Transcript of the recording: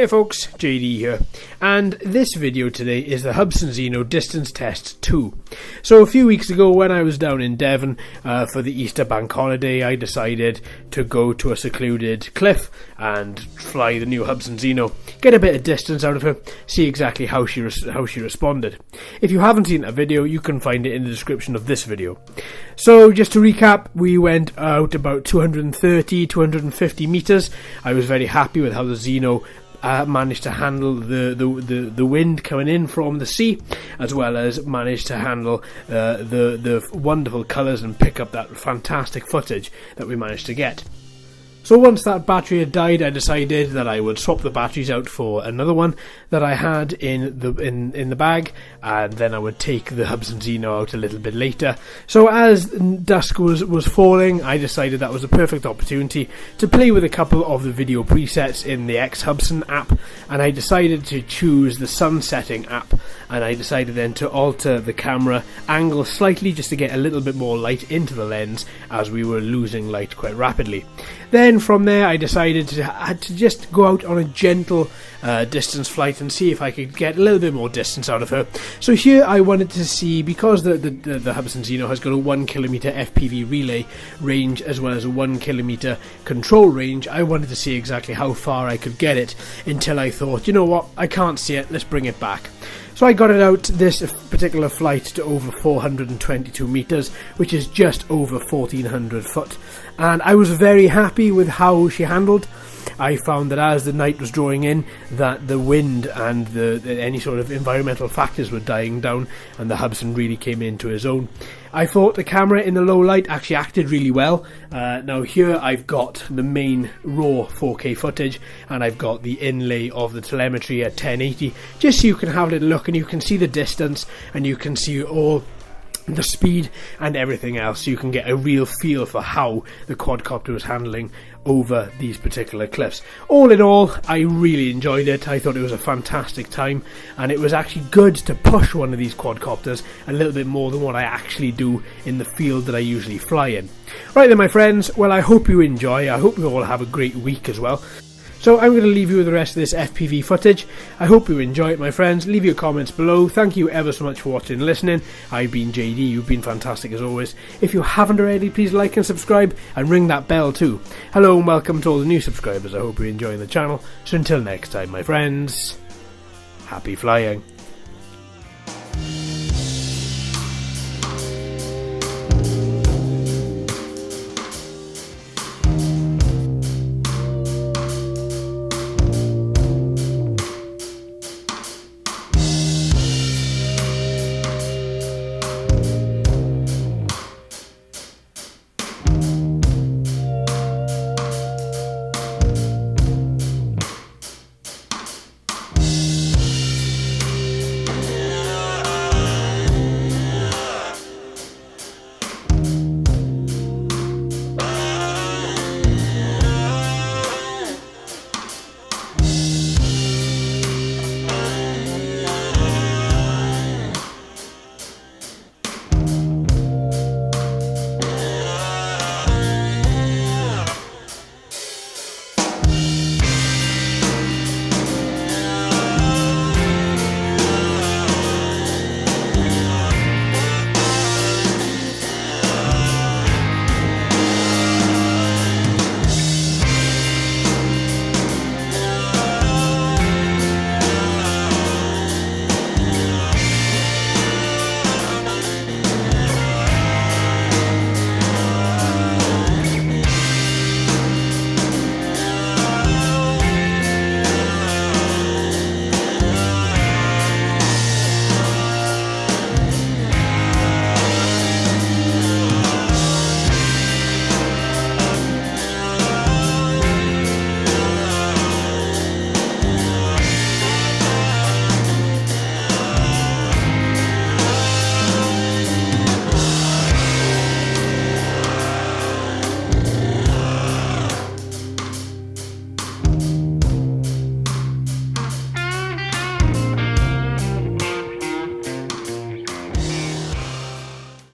Hey folks, JD here, and this video today is the Hubsan Zino Distance Test 2. So a few weeks ago when I was down in Devon for the Easter bank holiday, I decided to go to a secluded cliff and fly the new Hubsan Zino, get a bit of distance out of her, see exactly how she responded. If you haven't seen that video, you can find it in the description of this video. So just to recap, we went out about 250 meters. I was very happy with how the Zino managed to handle the wind coming in from the sea, as well as managed to handle the wonderful colours and pick up that fantastic footage that we managed to get. So once that battery had died, I decided that I would swap the batteries out for another one that I had in the bag, and then I would take the Hubsan Zino out a little bit later. So as dusk was falling, I decided that was a perfect opportunity to play with a couple of the video presets in the Hubsan app, and I decided to choose the sun setting app, and I decided then to alter the camera angle slightly just to get a little bit more light into the lens, as we were losing light quite rapidly. Then from there I decided to just go out on a gentle distance flight and see if I could get a little bit more distance out of her. So here I wanted to see, because the Hubsan Zino has got a 1 kilometer FPV relay range as well as a 1 kilometer control range, I wanted to see exactly how far I could get it, until I thought, you know what, I can't see it, let's bring it back. So I got it out this particular flight to over 422 meters, which is just over 1400 foot, and I was very happy with how she handled. I found that as the night was drawing in, that the wind and any sort of environmental factors were dying down, and the Hubsan really came into his own. I thought the camera in the low light actually acted really well. Now here I've got the main raw 4K footage, and I've got the inlay of the telemetry at 1080, just so you can have a little look and you can see the distance and you can see all the speed and everything else, so you can get a real feel for how the quadcopter was handling over these particular cliffs. All in all, I really enjoyed it. I thought it was a fantastic time, and it was actually good to push one of these quadcopters a little bit more than what I actually do in the field that I usually fly in. Right then, my friends, well, I hope you enjoy. I hope you all have a great week as well. So I'm going to leave you with the rest of this FPV footage. I hope you enjoy it, my friends. Leave your comments below. Thank you ever so much for watching and listening. I've been JD. You've been fantastic as always. If you haven't already, please like and subscribe and ring that bell too. Hello and welcome to all the new subscribers. I hope you're enjoying the channel. So until next time, my friends, happy flying.